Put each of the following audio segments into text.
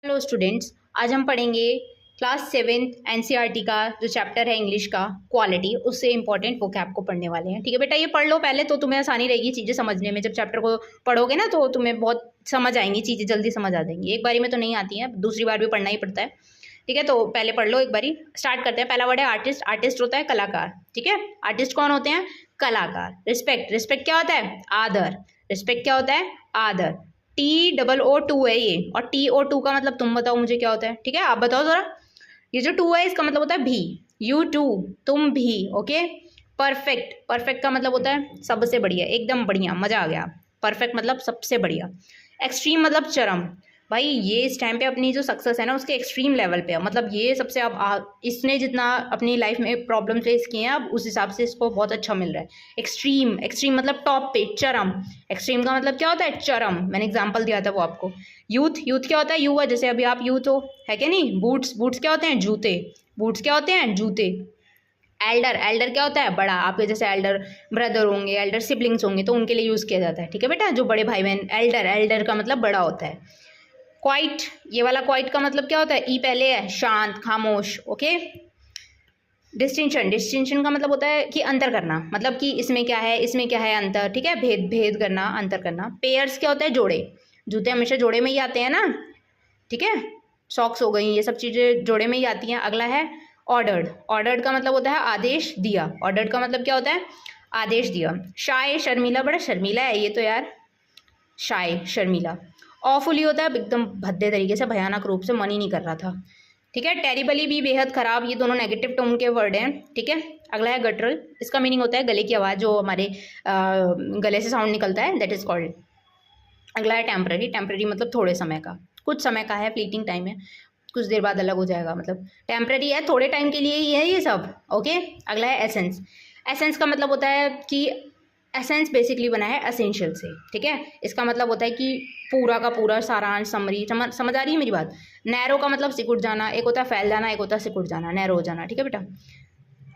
Hello students, आज हम पढ़ेंगे क्लास 7th एनसीईआरटी का जो चैप्टर है इंग्लिश का क्वालिटी, उससे इंपॉर्टेंट वोकैब को पढ़ने वाले हैं। ठीक है बेटा, ये पढ़ लो पहले तो तुम्हें आसानी रहेगी चीज़ें समझने में। जब चैप्टर को पढ़ोगे ना तो तुम्हें बहुत समझ आएंगी, चीज़ें जल्दी समझ आ जाएंगी। एक बारी में तो नहीं आती हैं, दूसरी बार भी पढ़ना ही पड़ता है। ठीक है, तो पहले पढ़ लो एक बारी। स्टार्ट करते हैं। पहला वर्ड है आर्टिस्ट। आर्टिस्ट होता है कलाकार। ठीक है, आर्टिस्ट कौन होते हैं? कलाकार। रिस्पेक्ट। रिस्पेक्ट क्या होता है? आदर। रिस्पेक्ट क्या होता है? आदर। TOO2 है ये, और TO2 का मतलब तुम बताओ मुझे क्या होता है। ठीक है, आप बताओ जरा। ये जो टू है इसका मतलब होता है भी। यू टू, तुम भी। ओके। परफेक्ट। परफेक्ट का मतलब होता है सबसे बढ़िया, एकदम बढ़िया, मजा आ गया। परफेक्ट मतलब सबसे बढ़िया। एक्सट्रीम मतलब चरम। भाई ये इस टाइम पे अपनी जो सक्सेस है ना उसके एक्सट्रीम लेवल पे है। मतलब ये सबसे अब इसने जितना अपनी लाइफ में प्रॉब्लम फेस किए हैं अब उस हिसाब से इसको बहुत अच्छा मिल रहा है। एक्सट्रीम। एक्सट्रीम मतलब टॉप पे, चरम। एक्सट्रीम का मतलब क्या होता है? चरम। मैंने एग्जांपल दिया था वो आपको। यूथ। यूथ क्या होता है? युवा। जैसे अभी आप यूथ हो, है क्या नहीं? बूट्स। बूट्स क्या होते हैं? जूते। बूट्स क्या होते हैं? जूते। एल्डर। एल्डर क्या होता है? बड़ा। आपके जैसे एल्डर ब्रदर होंगे, एल्डर सिबलिंग्स होंगे तो उनके लिए यूज़ किया जाता है। ठीक है बेटा, जो बड़े भाई बहन। एल्डर। एल्डर का मतलब बड़ा होता है। क्वाइट। ये वाला क्वाइट का मतलब क्या होता है? ई पहले है, शांत, खामोश। ओके। डिस्टिंक्शन। डिस्टिंक्शन का मतलब होता है कि अंतर करना, मतलब कि इसमें क्या है, इसमें क्या है, अंतर। ठीक है, भेद भेद करना, अंतर करना। पेयर्स क्या होता है? जोड़े। जूते हमेशा जोड़े में ही आते हैं ना। ठीक है, सॉक्स हो गई, ये सब चीज़ें जोड़े में ही आती हैं। अगला है ऑर्डर्ड। ऑर्डर्ड का मतलब होता है आदेश दिया। ऑर्डर्ड का मतलब क्या होता है? आदेश दिया। शाय। शर्मीला। बड़ा शर्मीला है ये तो यार। शाय, शर्मीला। ऑफुली होता है एकदम भद्दे तरीके से, भयानक रूप से, मन ही नहीं कर रहा था। ठीक है। टेरिबली भी, बेहद खराब। ये दोनों नेगेटिव टोन के वर्ड हैं। ठीक है। अगला है गटरल। इसका मीनिंग होता है गले की आवाज़, जो हमारे गले से साउंड निकलता है, दैट इज़ कॉल्ड। अगला है टेम्पररी। टेम्पररी मतलब थोड़े समय का, कुछ समय का है, फ्लीटिंग टाइम है, कुछ देर बाद अलग हो जाएगा। मतलब टेम्पररी है, थोड़े टाइम के लिए ही है ये सब। ओके। अगला है एसेंस। एसेंस का मतलब होता है कि एसेंस बेसिकली बना है एसेंशियल से। ठीक है, इसका मतलब होता है कि पूरा का पूरा सारांश, समरी। समझ आ रही है मेरी बात? नैरो का मतलब सिकुड़ जाना। एक होता है फैल जाना, एक होता है सिकुड़ जाना, नैरो हो जाना। ठीक है बेटा।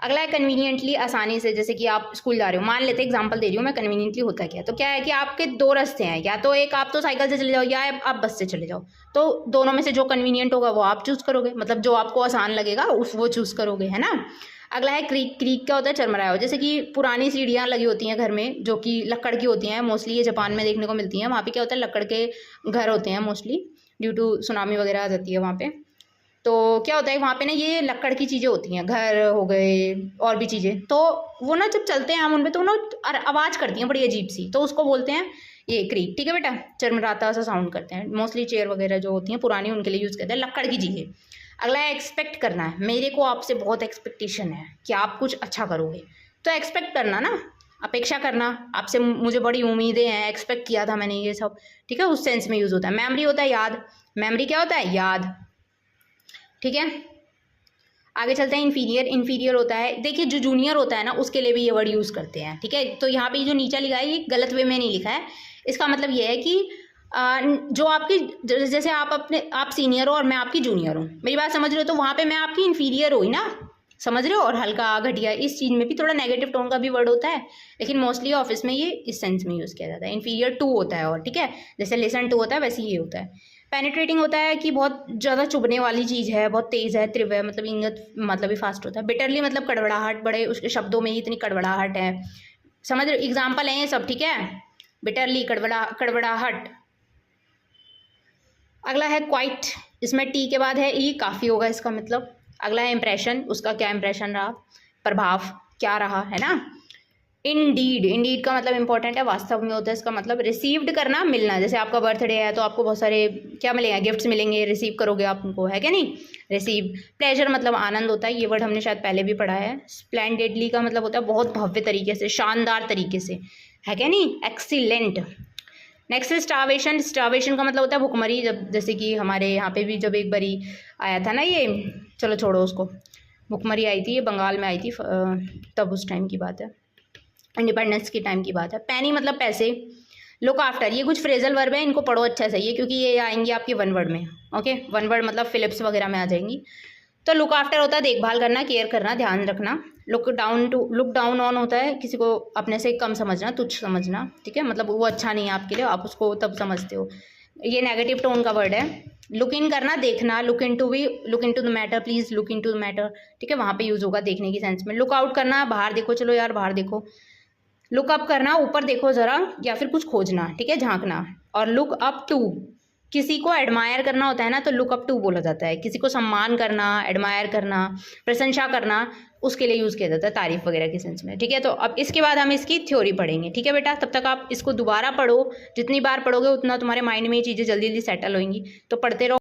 अगला है कन्वीनियंटली, आसानी से। जैसे कि आप स्कूल जा रहे हो, मान लेते एग्जांपल दे रही हूँ मैं। कन्वीनियंटली होता क्या है? तो क्या है कि आपके दो रास्ते हैं, या तो एक आप तो साइकिल से चले जाओ या आप बस से चले जाओ। तो दोनों में से जो कन्वीनियंट होगा वो आप चूज़ करोगे, मतलब जो आपको आसान लगेगा उस वो चूज़ करोगे, है ना। अगला है क्रीक। क्रीक क्या होता है? चरमराया हो। जैसे कि पुरानी सीढ़ियाँ लगी होती हैं घर में जो कि लकड़ की होती हैं, मोस्टली ये जापान में देखने को मिलती हैं। वहाँ पे क्या होता है? लकड़ के घर होते हैं मोस्टली, ड्यू टू सुनामी वगैरह आ जाती है वहाँ पे। तो क्या होता है वहाँ पे ना, ये लकड़ की चीज़ें होती हैं, घर हो गए और भी चीज़ें। तो वो ना जब चलते हैं हम उन पे तो ना आवाज़ करती हैं बड़ी अजीब सी, तो उसको बोलते हैं ये क्रीक। ठीक है बेटा, चरमराता सा साउंड करते हैं। मोस्टली चेयर वगैरह जो होती हैं पुरानी, उनके लिए यूज़ करते हैं लकड़ की चीज़ें। अगला है एक्सपेक्ट करना है। मेरे को आपसे बहुत एक्सपेक्टेशन है कि आप कुछ अच्छा करोगे, तो एक्सपेक्ट करना ना, अपेक्षा करना। आपसे मुझे बड़ी उम्मीदें हैं, एक्सपेक्ट किया था मैंने ये सब। ठीक है, उस सेंस में यूज़ होता है। मेमोरी होता है याद। मेमोरी क्या होता है? याद। ठीक है, आगे चलते हैं। इन्फीरियर। इन्फीरियर होता है, देखिए जो जूनियर होता है ना उसके लिए भी ये वर्ड यूज़ करते हैं। ठीक है, तो यहाँ पे जो नीचा लिखा है ये गलत वे में नहीं लिखा है। इसका मतलब ये है कि जो आपकी, जैसे आप सीनियर हो और मैं आपकी जूनियर हूँ, मेरी बात समझ रहे हो? तो वहाँ पे मैं आपकी इन्फीरियर हुई ना, समझ रहे हो? और हल्का, घटिया, इस चीज़ में भी थोड़ा नेगेटिव टोन का भी वर्ड होता है, लेकिन मोस्टली ऑफिस में ये इस सेंस में यूज़ किया जाता है। इन्फीरियर टू होता है, और ठीक है, जैसे लेसन टू होता है वैसे ये होता है। पेनिट्रेटिंग होता है कि बहुत ज़्यादा चुभने वाली चीज़ है, बहुत तेज़ है, तीव्र है, मतलब इंगत मतलब भी फास्ट होता है। बिटरली मतलब कड़वड़ाहट, बड़े उसके शब्दों में ही इतनी कड़वड़ाहट है, समझ रहे हो? एग्जाम्पल है ये सब। ठीक है, बिटरली, कड़वड़ाहट। अगला है क्वाइट। इसमें टी के बाद है ई, काफ़ी होगा इसका मतलब। अगला है इंप्रेशन। उसका क्या इंप्रेशन रहा, प्रभाव क्या रहा, है ना। इंडीड। इंडीड का मतलब इंपॉर्टेंट है, वास्तव में होता है इसका मतलब रिसीव्ड करना, मिलना। जैसे आपका बर्थडे है तो आपको बहुत सारे क्या मिलेंगे? गिफ्ट्स मिलेंगे, रिसीव करोगे आप उनको, है क्या नहीं? रिसीव। प्लेजर मतलब आनंद होता है, ये वर्ड हमने शायद पहले भी पढ़ा है। स्प्लेंडेडली का मतलब होता है बहुत भव्य तरीके से, शानदार तरीके से, है क्या नहीं? एक्सीलेंट। नेक्स्ट है स्टार्वेशन। स्टार्वेशन का मतलब होता है भुखमरी। जब जैसे कि हमारे यहाँ पे भी जब एक बारी आया था ना ये, चलो छोड़ो उसको, भुखमरी आई थी, ये बंगाल में आई थी, तब उस टाइम की बात है, इंडिपेंडेंस के टाइम की बात है। पैनी मतलब पैसे। लुक आफ्टर, ये कुछ फ्रेजल वर्ब है, इनको पढ़ो अच्छा से ये, क्योंकि ये आएंगी आपके वन वर्ड में। ओके, वन वर्ड मतलब फिलिप्स वगैरह में आ जाएंगी। तो लुक आफ्टर होता है देखभाल करना, केयर करना, ध्यान रखना। लुक डाउन ऑन होता है किसी को अपने से कम समझना, तुच्छ समझना। ठीक है, मतलब वो अच्छा नहीं है आपके लिए, आप उसको तब समझते हो। ये नेगेटिव टोन का वर्ड है। लुक इन करना, देखना, look into the matter, please look into the matter, ठीक है, वहाँ पे यूज होगा देखने की सेंस में। लुक आउट करना, बाहर देखो, चलो यार बाहर देखो। लुक अप करना, ऊपर देखो जरा, या फिर कुछ खोजना, ठीक है, झांकना। और लुक अप टू, किसी को एडमायर करना होता है ना, तो लुक अप टू बोला जाता है। किसी को सम्मान करना, एडमायर करना, प्रशंसा करना, उसके लिए यूज़ किया जाता है, तारीफ वगैरह के सेंस में, ठीक है। तो अब इसके बाद हम इसकी थ्योरी पढ़ेंगे, ठीक है बेटा। तब तक आप इसको दोबारा पढ़ो, जितनी बार पढ़ोगे उतना तुम्हारे माइंड में ये चीज़ें जल्दी जल्दी सेटल होंगी, तो पढ़ते रहो।